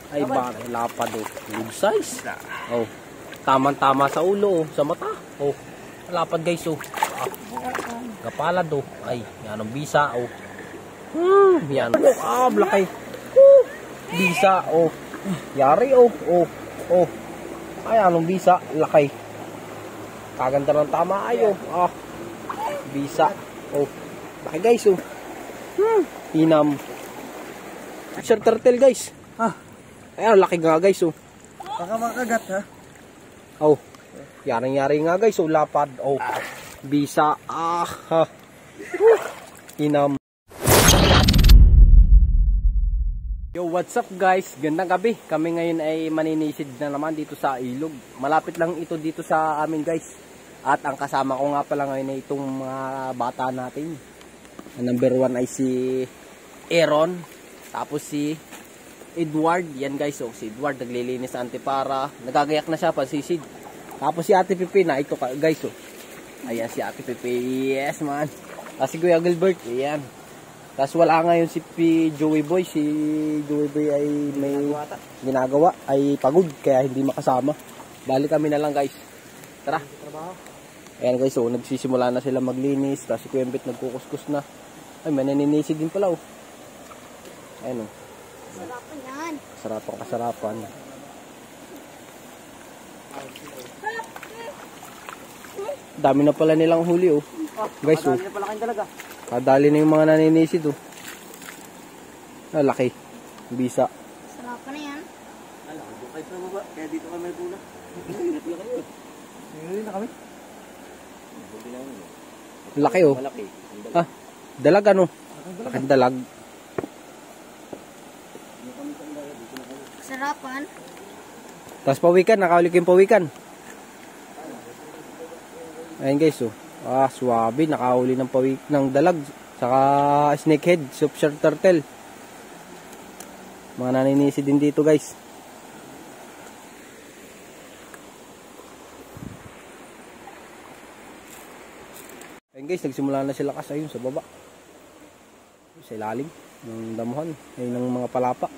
Ay ba, lapad oh. Good size. Oh. Tama-tama sa ulo oh, sa mata. Oh. Lapad guys oh. Kapalad oh. Ay, yan ang bisa oh. Yan. Ah, blakay. Bisa oh. Yari oh. Oh. Oh. Ay, anong bisa, lakay. Kaganda ng tama ayo. Ah. Bisa. Oh. Laki guys oh. Inam. Fisher turtle guys. Ah. Ayan, laki nga guys oh. Baka makagat ha. Oh. Yaring-yari nga guys oh, lapad. Oh. Bisa. Ah. Ha. Inam. Yo, what's up guys? Gandang gabi. Kami ngayon ay maninisid na naman dito sa ilog. Malapit lang ito dito sa amin guys. At ang kasama ko nga pala ngayon ay itong mga bata natin. Ang number 1 ay si Aaron. Tapos si Edward. Yan guys. So, si Edward naglilinis sa antipara. Nagagayak na siya pansisid. Tapos si Ate Pipi na ito guys. So. Ayan si Ate Pipi. Yes man. Tapos si Kuya Gilbert. Ayan. Tapos wala ngayon si Joey Boy. Si Joey Boy ay may ginagawa. Ay pagod. Kaya hindi makasama. Balik kami na lang guys. Tara. Trabaho. Ayan guys. So nagsisimula na sila maglinis. Tapos si Kuya Mbit nagkukuskus na. Ay may naninisi din pala oh. Ayan oh. Sarapan yan. Kasarapan. Dami na pala nilang huli oh. Guys oh. Kadali na pala kayong talaga. Kadali na yung mga naninisid oh. Ah, laki. Bisa. Sarapan na yan. Alam, doon kayo sa baba. Kaya dito kami may pula. Hinap lang kayo. Hinap na kami. Laki oh. Malaki. Ah, dalag ano? Laki dalag. Sarapan. Tapos pawikan, nakahuli ko yung pawikan. Ayan guys oh. Ah, swabe, nakahuli ng ng dalag. Saka snakehead, fisher turtle. Mga naninisi din dito guys. Ayan guys, nagsimula na sila kasi ayun sa baba. Sa ilalim ng damuhan. Ayun ng mga palapa.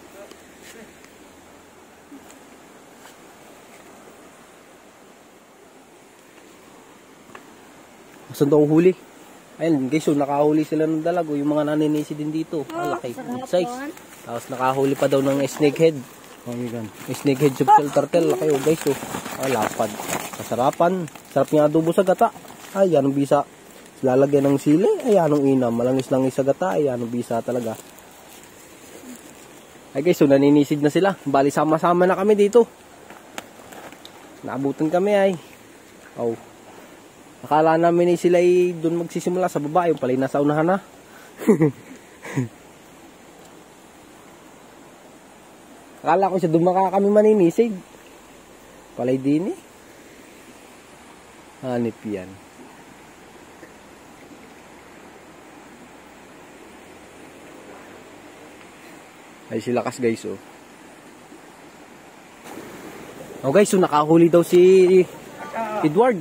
Saan daw huli? Ayun guys, so nakahuli sila ng dalago. Yung mga naninisi din dito. Ah, laki. Good size. Tapos nakahuli pa daw ng snakehead. Oh, yun. Snakehead fisher turtle. Laki oh guys. Oh. Ah, lapad. Kasarapan. Sarap niya adobo sa gata. Ay, yan ang bisa. Lalagyan ng sili. Ay, anong inam. Malangis-langis sa gata. Ay, anong bisa talaga. Ay guys, so naninisid na sila. Bali, sama-sama na kami dito. Naabutan kami ay. Oh. Akala namin sila ay doon magsisimula sa baba. Yung pala nasa unahan na. Akala ko siya doon kami maninisid. Palay din eh. Hanip yan. Ay sila kas guys oh. Oh guys, so nakahuli daw si Edward.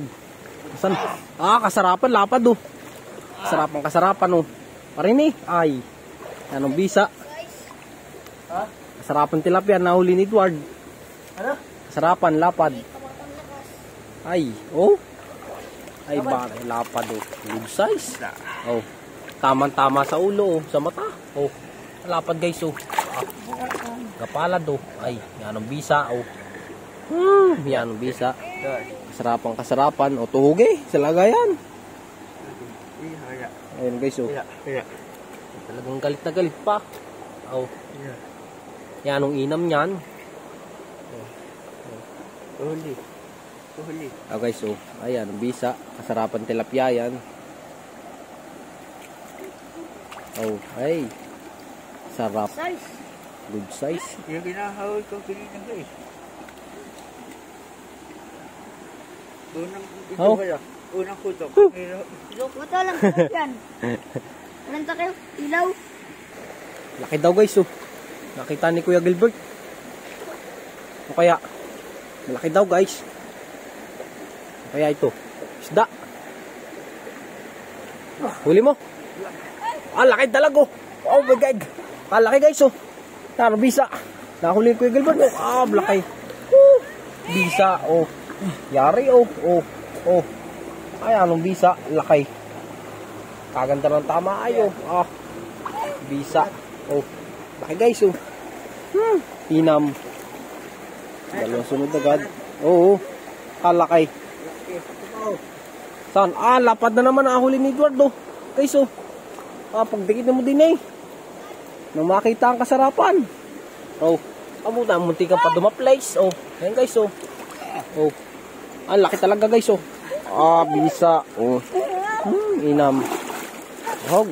Saan? Ah, kasarapan, lapad oh. Kasarapan oh. Parin eh. Ay. Anong bisa? Ha? Kasarapan tilapia, nahuli ni Edward. Ano? Kasarapan, lapad. Ay, oh. Ay ba, lapad oh. Good size. Oh. Tama-tama sa ulo oh, sa mata. Oh. Lapad guys oh. Ah. Kapalad oh. Ay, yan ang bisa oh. Yan ang bisa. Kasarapan. O, tuhog eh. Sa lagayan. Ayun guys, oh. Talagang galit na galit pa. Oh. Yan, anong inam niyan. Huli. Oh guys, oh. Ayan, bisa. Kasarapan tilapia yan. Oh, ay. Sarap. Size. Good size. Yung ginahawal ko, pinignan ko eh. Unang kutok. Ito lang po yan. Walang takil. Ilaw. Laki daw guys, oh. Nakita ni Kuya Gilbert. O kaya, malaki daw guys. O kaya ito, isda. Huli mo. Ah, laki dalag oh. Oh my God. Ah, laki guys oh. Narbisa. Nahuli ko yung Gilbert. Oh, blakay. Bisa. Oh. Yari. Oh. Oh. Oh. Ay, anong bisa? Lakay. Kaganda ng tama. Ay, oh. Ah. Bisa. Oh. Laki guys, oh. Inam. Dalawang sunod agad. Oo. Kalakay. Saan? Ah, lapad na naman ang huli ni Edward, oh. Guys, oh. Ah, pagdikit na mo din eh. Nang makita ang kasarapan. Oh. Amuta, munti ka pa dumaplace. Oh. Ayan guys, oh. Oh. Ang laki talaga guys, oh. Ah, bisa. Oh. Inam. Oh.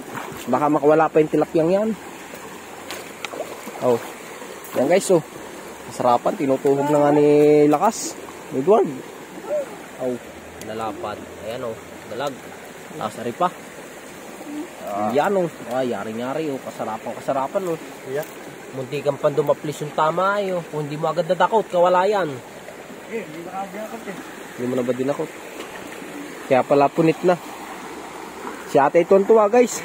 Baka makawala pa yung tilapyang yan. Oh. Ayan guys, oh. Kasarapan, tinutuhog na nga ni Lakas. Edward. Oh. Lalapad. Ayan, oh. Dalag. Asari pa. Yan, oh. Ah, yari-yari, oh. Kasarapan, oh. Yeah. Munti kang pandumaplis yung tama, eh, oh. Kung hindi mo agad nadakot, kawala yan. Hindi na kagakot eh. Hindi mo na ba dinakot? Kaya pala punit na. Si ate ito ang tuwa, guys.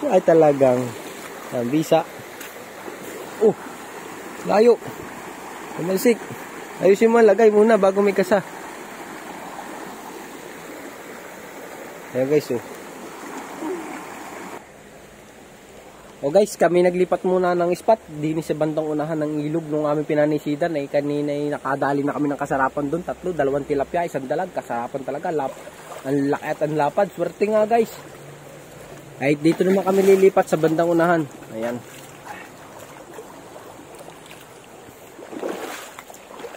Ay, talagang. Ang bisa. Oh, layo. Kumalsik. Ayusin mo, lagay muna bago may kasa. Ayan guys, oh. O guys, kami naglipat muna ng spot. Dini sa bandang unahan ng ilog nung aming pinanisidan. Ay kanina ay nakadali na kami ng kasarapan doon. 2 tilapia, 1 dalag. Kasarapan talaga. Ang laki at ang lapad. Swerte nga guys. Ay dito naman kami lilipat sa bandang unahan. Ayan.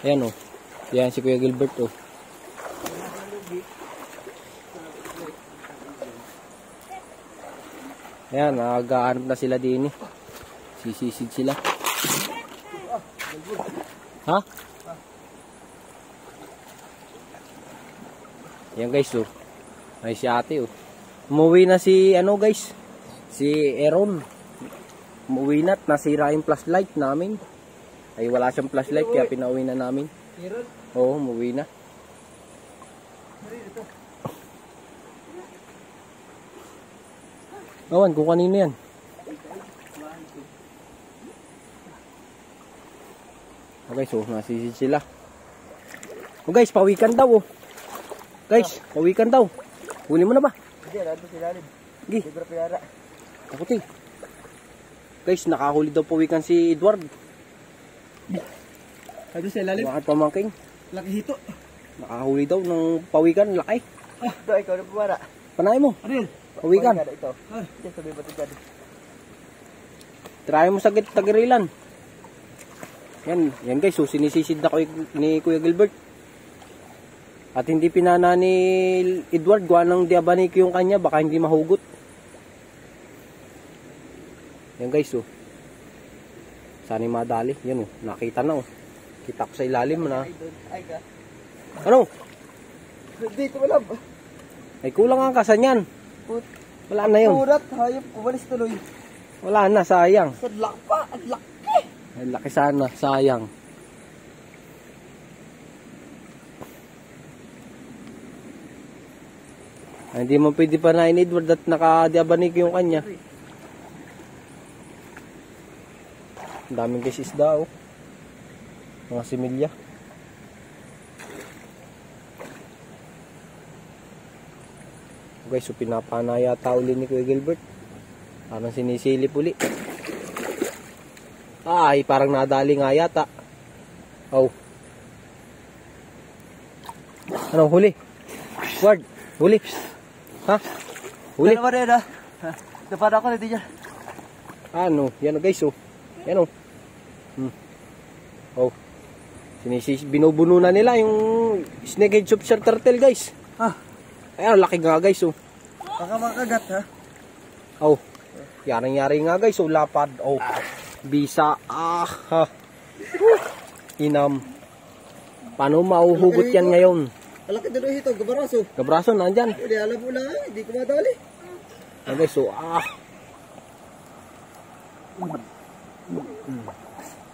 Ayan, oh. Ayan si Kuya Gilbert, oh. Ayan, nagahanap na sila din, eh. Sisisid sila. Ha? Ayan guys, oh. Ay si ate, oh. Umuwi na si, ano guys, si Aaron. Umuwi na at nasira yung flashlight namin. Ay wala siyang flashlight kaya pinauwi na namin. Oo, umuwi na. Awan kung kanino yan. Okay, so nasisid sila. Oh guys, pawikan daw, oh. Guys, pawikan daw. Huli mo na ba? Hindi, nandun si Lalim. Gi. Libra pinara. Kaputi. Guys, nakahuli daw pawikan si Edward. Nandun si Lalim. Bakit pamangking? Laki hito. Nakahuli daw ng pawikan, laki. Ito, ikaw na pumara. Panay mo. Ano yun? Pawikan. Ito. Yan, sabi ba ito dyan? Try mo sa tagirilan. Yan guys, so sinisisid na ko ni Kuya Gilbert. At hindi pinana ni Edward, gawa ng diabanik yung kanya, baka hindi mahugot. Yan guys, so. Sana yung madali. Yan, oh, nakita na, oh. Kita ko sa ilalim na. Ay ka. Ano? Dito wala ba? Ay kulang ang kasan yan. Wala na yun. Purat, hayop, umalis tuloy. Wala na, sayang. Sadlak pa, ang laki. Ay, laki sana, sayang. Ay, hindi mo pwede pa na in Edward at nakadiabanig yung kanya. Ang daming guys isda, oh. Mga similya. Guys, so pinapana yata uli ni Kuya Gilbert. Parang sinisilip uli. Ay, parang nadali nga yata. Oh. Ano, huli? Ward, huli. Ha? Huli? Ano ba rin, ha? Napara ako na din dyan. Ano? Yan guys, oh. Yan, oh. Oh. Binubuno na nila yung snakehead softshell turtle, guys. Ayan, laki nga, guys, oh. Baka makagat, ha? Oh. Yaring-yari nga, guys, oh. Lapad, oh. Bisa, ha. Inam. Paano mauhugot yan ngayon? Alaki din ito, gabaraso. Gabraso, nandyan. Hindi, alam mo lang, hindi ko madali. Ayan, guys, oh.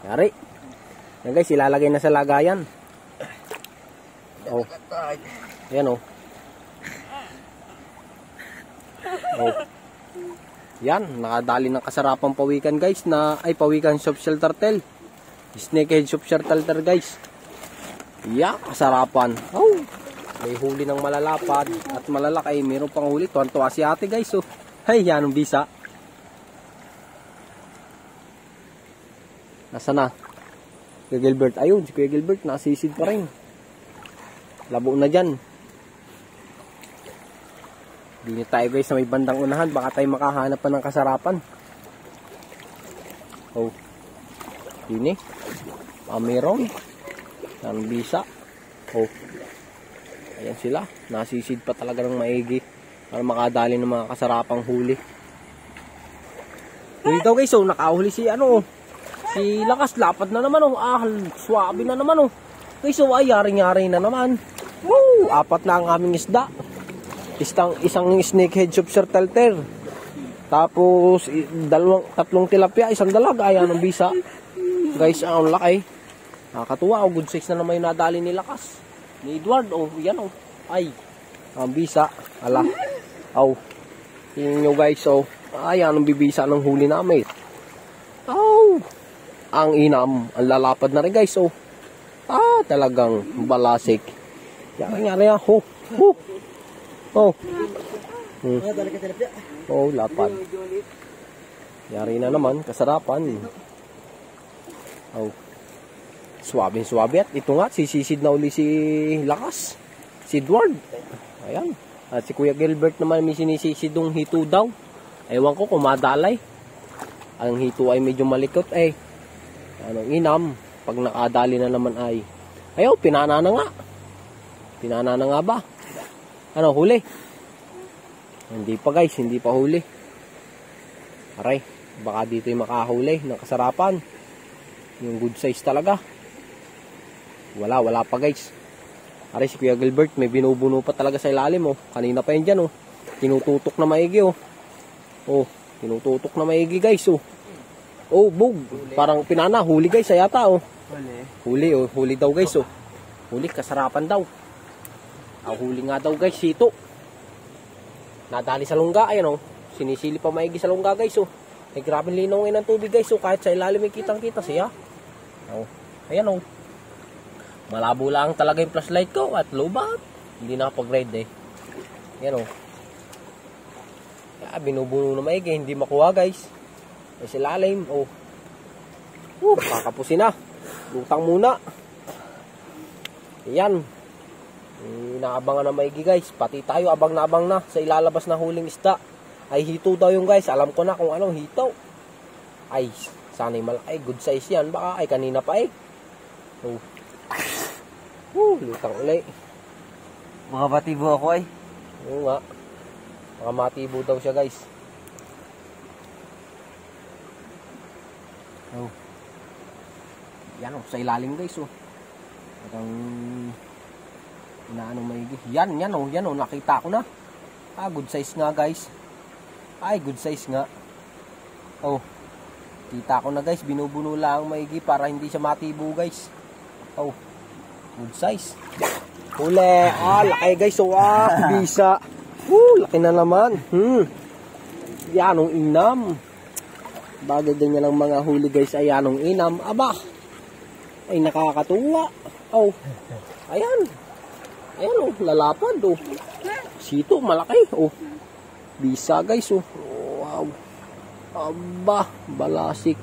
Yari. Yan guys, ilalagay na sa lagayan. Oh. Ayan, oh. Oh. Yan, nakadali ng kasarapang pawikan guys na ay pawikan softshell turtle. Snakehead softshell turtle guys. Yeah, kasarapan. Oh, may huli ng malalapad at malalaki. Meron pang huli. Tuwan-tuwa si ate guys. Oh. Hay, yan ang bisa. Nasa na? Kuya Gilbert. Ayun, si Kuya Gilbert nasisid pa rin. Labo na dyan. Hindi tayo guys sa may bandang unahan. Baka tayo makahanap pa ng kasarapan. Oh. Yun eh. Meron. Yan bisa. Oh. Ayan sila. Nasisid pa talaga ng maigi. Para makadali ng mga kasarapang huli. Huli daw guys. Oh, nakahuli si ano. Si Lakas. Lapad na naman. Oh. Swabe na naman. Oh. Guys, oh, ay yari-yari na naman. Woo! 4 na ang aming isda. Isang snakehead softshell turtle. Tapos 3 tilapia, 1 dalag. Ayan ang bisa. Guys, ang laki. Nakakatuwa. Oh, good size na naman yung nadali ni Lakas. Ni Edward. Oh, yan oh. Ay, ang bisa. Ala. Oh. Tingnan nyo guys. Oh. Ayan ang bibisa ng huli namin. Oh. Ang inam. Ang lalapad na rin guys. Oh. Talagang balasik. Yari-yari ah. Oh. Oh. Oh. Oh, lapad. Yari na naman, kasarapan. Oh. Suwabe at ito nga, sisisid na uli si Lakas. Si Edward. Ayan. At si Kuya Gilbert naman may sinisidong hito daw. Ewan ko kung madalay. Ang hito ay medyo malikot eh. Anong inam, pag nakadali na naman ay. Ayaw, pinana na nga. Pinana na nga ba? Ano, huli? Hindi pa guys, hindi pa huli. Aray, baka dito yung makahuli ng kasarapan. Yung good size talaga. Wala pa guys. Aray, si Kuya Gilbert, may binubuno pa talaga sa ilalim oh. Kanina pa yun dyan oh. Tinututok na maigi oh. Oh, tinututok na maigi guys oh. Oh, bug. Parang pinana, huli guys, ayata oh. Huli oh, huli daw guys oh. Huli, kasarapan daw. Huli nga daw guys, sito. Nadali sa lungga, ayan oh. Sinisili pa maigi sa lungga guys oh. Ay grabe linaw ngayon ng tubig guys oh. Kahit sa ilalim may kitang-kita siya. Oh, ayan oh. Malabo lang talaga yung flashlight ko at lobat. Hindi nakapag-ride eh. Ayan oh. Binubuno na maigi, hindi makuha guys. Ay sa ilalim oh. Kakapusin na. Lutang muna. Ayan. Inaabangan na maigi guys. Pati tayo abang na sa ilalabas na huling isda. Ay hito daw yung guys. Alam ko na kung anong hito. Ay sana'y malaki. Good size yan. Baka ay kanina pa eh. Oh. Lutang uli. Mga batibo ako ay. Oo nga. Mga matibo daw siya guys. Oh. Yan oh. Sa ilalim guys oh. Parang inaano maigi. Yan oh, nakita ko na. Good size nga guys. Ay, good size nga. Oh. Kita ko na guys, binubuno lang maigi para hindi siya matibo guys. Oh. Good size. Huli. Laki guys. Oh, bisa. Laki na naman. Yan ang inam. Bagay ganyan lang mga huli guys. Ayan ang inam. Aba. Ay, nakakatuwa. Oh. Ayan. Ayan oh, lalapad oh. Sito, malaki oh. Bisa guys oh. Wow. Aba, balasik.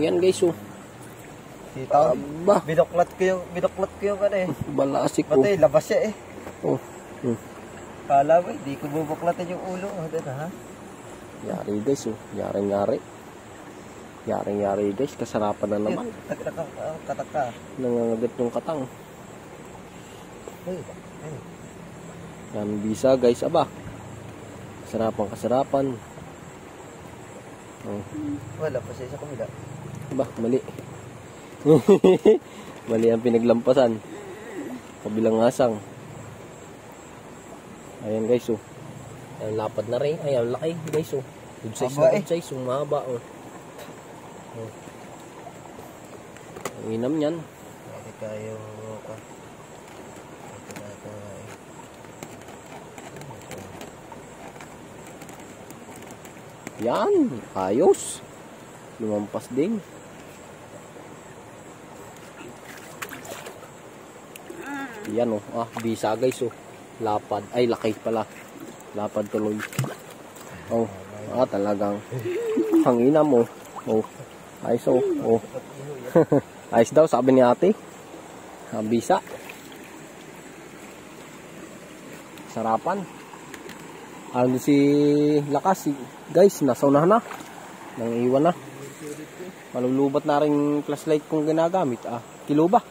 Yan guys oh. Dito. Aba. Binuklat ko yung ano eh. Balasik oh. Pati, labas siya eh. Oh. Kala mo, di ko bubuklatin yung ulo. Ha? Yari guys oh. Yari. Yari guys. Kasarapan na naman. Kataka. Nangangagat yung katang. Yan bisa guys. Aba. Kasarapan. Oh. Wala pa siya sa kumila. Aba, mali. Mali ang pinaglampasan. Kabilang asang. Ayan guys oh. Ayan, lapad na rin. Ayan, laki guys oh. Good size na good size. Mahaba oh. Ang inam yan. Hindi tayo Yan, ayos. Lumampas din. Yan oh, bisa guys oh. Lapad, ay laki pala. Lapad tuloy. Oh, talagang hangina mo. Oh, ayos oh. Oh. Ayos daw sabi ni ate. Bisa. Sarapan. Ano si Lakas, guys, nasa unahan na. Nang iwan na. Malulubat na rin flashlight kung ginagamit. Kilo ba?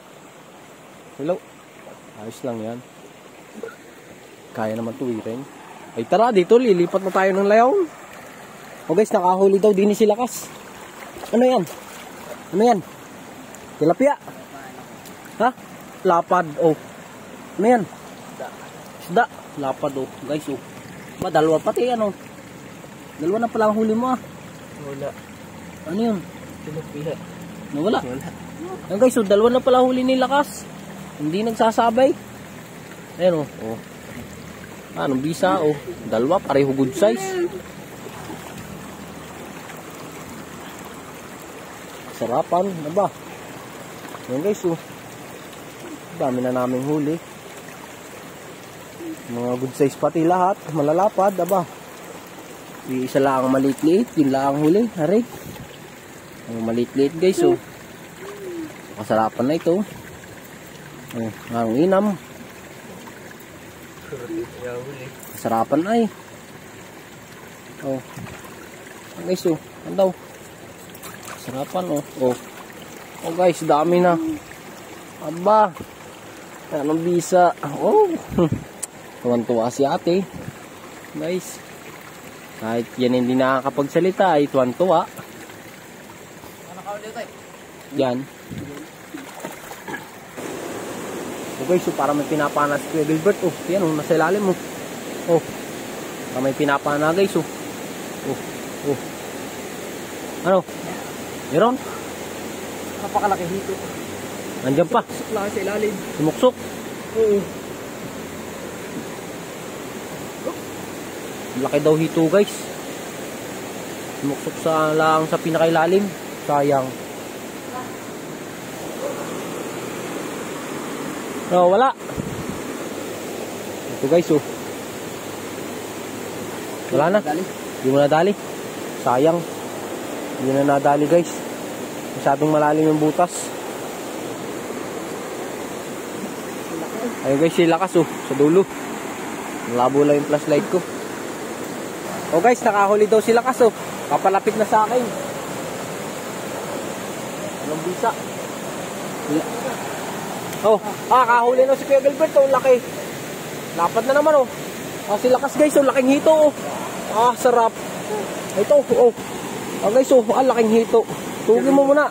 Hello. Ayos lang yan. Kaya naman tuwirin. Ay tara, dito lilipat na tayo ng layaw. O guys, nakahuli daw din si Lakas. Ano yan? Ano yan? Tilapia. Ha? Lapad. Oh. Ano yan? Isda. Lapad oh. Guys oh. Dalawa pati ano. Dalawa na pala ang huli mo Wala. Ano yun? Tilapia. Nawala? Wala. Yan guys oh. Dalawa na pala huli ni Lakas. Hindi nagsasabay. Ayan oh. Anong bisa oh. Dalawa pareho good size. Sarapan. Ano ba? Ayan guys oh. Dami na naming huli. Mga good size pati lahat. Malalapad. Aba. Isa lang ang maliit-liit. Yun lang ang huli. Hari. Ang maliit-liit guys oh. Kasarapan na ito. Oh, ang inam. Kasarapan ay. Oh. Guys oh. Ano daw? Kasarapan oh. Oh. Oh guys, dami na. Aba. Anong bisa? Oh. Tuwan-tuwa si ate. Guys. Kahit yan hindi nakakapagsalita ay tuwan-tuwa. Ano nakahuli tayo? Yan. Okay, so para may pinapana si Kuya Gilbert. Oh, yan oh, nasa ilalim mo. Oh. Para may pinapana guys oh. Oh. Oh. Ano? Meron? Napakalaki hito. Nandiyan pa. Suklaki sa ilalim. Sumuksok. Oo. Laki daw hito guys. Sumuksok lang sa pinakailalim. Sayang. Oh, wala. Ito guys oh. Wala na. Hindi mo nadali. Sayang. Hindi na nadali guys. Masyadong malalim yung butas. Ayun guys, si Lakas oh. Sa dulo. Malabo lang yung flashlight ko. Oh guys, nakahuli daw si Lakas oh. Papalapit na sa akin. Anong bisa? Oh, kahuli na si Kuya Gilbert oh, laki. Lapad na naman oh. Si Lakas guys oh, laking hito oh. Sarap. Ito oh. Guys oh, laking hito. Tugin mo muna.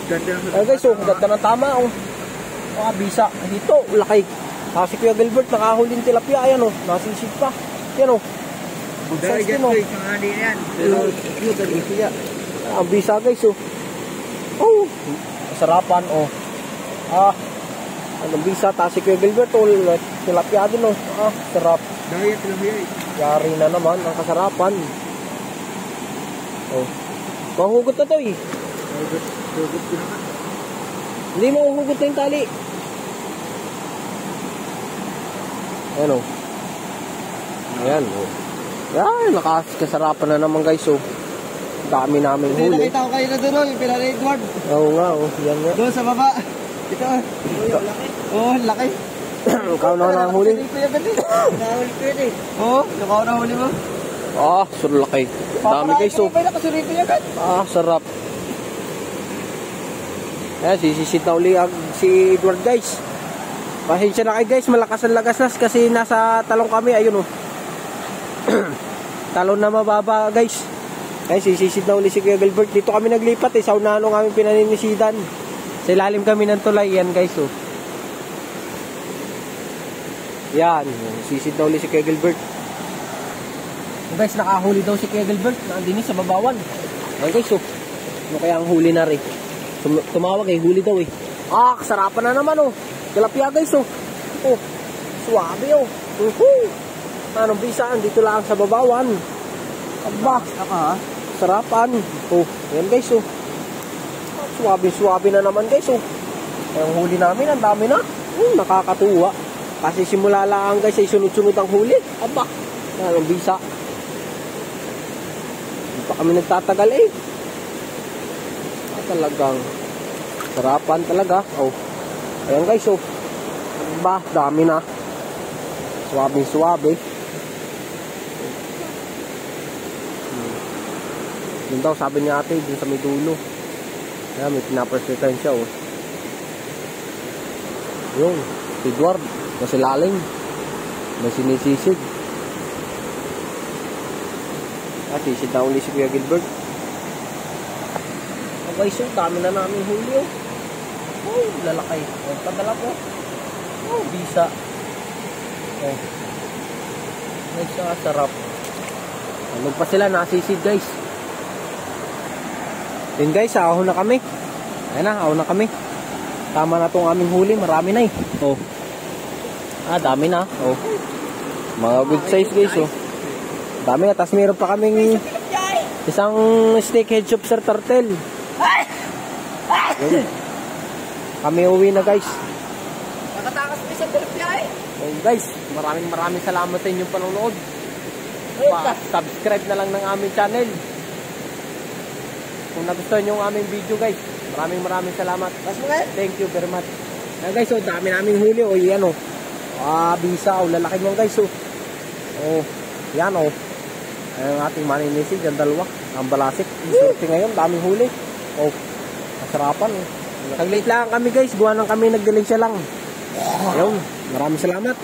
Guys oh, ganda ng tama oh. Bisa, hito, laki. Si Kuya Gilbert nakahuli ng tilapia, ayan oh, nasisid pa. Yan oh. Good size din oh. Ang bisa guys oh. Oh, sarapan oh. Anong bisa, si Kuya Gilbert oh, tilapia din oh. Sarap. Yari na naman ang kasarapan. Oh. Mahugot na to eh. Hugot ko naman. Hindi mo hugot na yung tali. Ayan oh. Ayan oh. Ay, nakasarapan na naman guys oh. Dami namin huli. Nakita ko kayo na doon oh, yung pinala Edward. Oo nga oh, yan nga. Doon sa baba. Ito oh. Laki. Oh, laki. Ikaw na nahuli. Nahuli ko yun eh. Oo, ikaw na huli mo. Surlaki. Dami guys oh. Nakasuripo yan kan. Sarap. Ayan, sisisid na uli si Edward guys. Pasensya na kayo guys, malakas ang lagasas kasi nasa talong kami, ayun oh. Talon na mababa guys. Ayan, sisisid na uli si Kuya Gilbert. Dito kami naglipat sa unahan ng aming pinaninisidan. Sa ilalim kami ng tulay, yan guys oh. Yan, sisid na uli si Kuya Gilbert. Guys, nakahuli daw si Kuya Gilbert. Nandini sa babawan. Ayan guys oh. Ano kaya ang huli na rin? Tumawag huli daw eh. Kasarapan na naman oh. Tilapia guys oh. Oh, suwabe oh. Anong bisa, dito lang sa babawan. Aba, Ako ha? sarapan. Oh, yan guys, oh. Suwabe-suwabe na naman guys, oh. Ang huli namin, ang dami na. Nakakatuwa. Kasi simula lang guys, ay sunod-sunod ang huli. Aba, yan ang bisa. Hindi pa kami nagtatagal eh. Talagang sarapan talaga. Oh. Ayan guys, oh. Aba, dami na. Suwabe-suwabe. Yun daw, sabi niya ate, dun sa may dulo. Ayan, may pinapresentahan siya, oh. Yung, si Edward, kasi laling. May sinisisid. At sisid na uli si Kuya Gilbert. Okay, so, dami na namin huli, oh. Oh, lalakay. Oh, padala po. Oh, bisa. Oh. Ay, sarap. Ano pa sila, nasisid, guys. Yun guys, ahon na kami. Ayan na, ahon na kami. Tama na itong aming huli, marami na eh. Oh. Dami na. Oh. Mga good size guys, oh. Dami na, tapos meron pa kaming isang snakehead chopser turtle. Yun. Kami uwi na guys. Nakatakas mo isang tilapia Oh, guys, maraming salamat sa inyong panonood. Subscribe na lang ng aming channel. Kung nagustuhan nyo ang aming video guys, maraming salamat. Thank you very much. Ayan guys, oh, dami namin huli. Oh, yan oh. Bisa, oh, lalaki nyo guys, oh. Oh, yan oh. Ayan ang ating maninisid, yan dalawa. Ang balasik. Swerte ngayon, daming huli. Oh, masarapan oh. Saglit lang kami guys, buwan lang kami, nagdilig siya lang. Ayun, maraming salamat.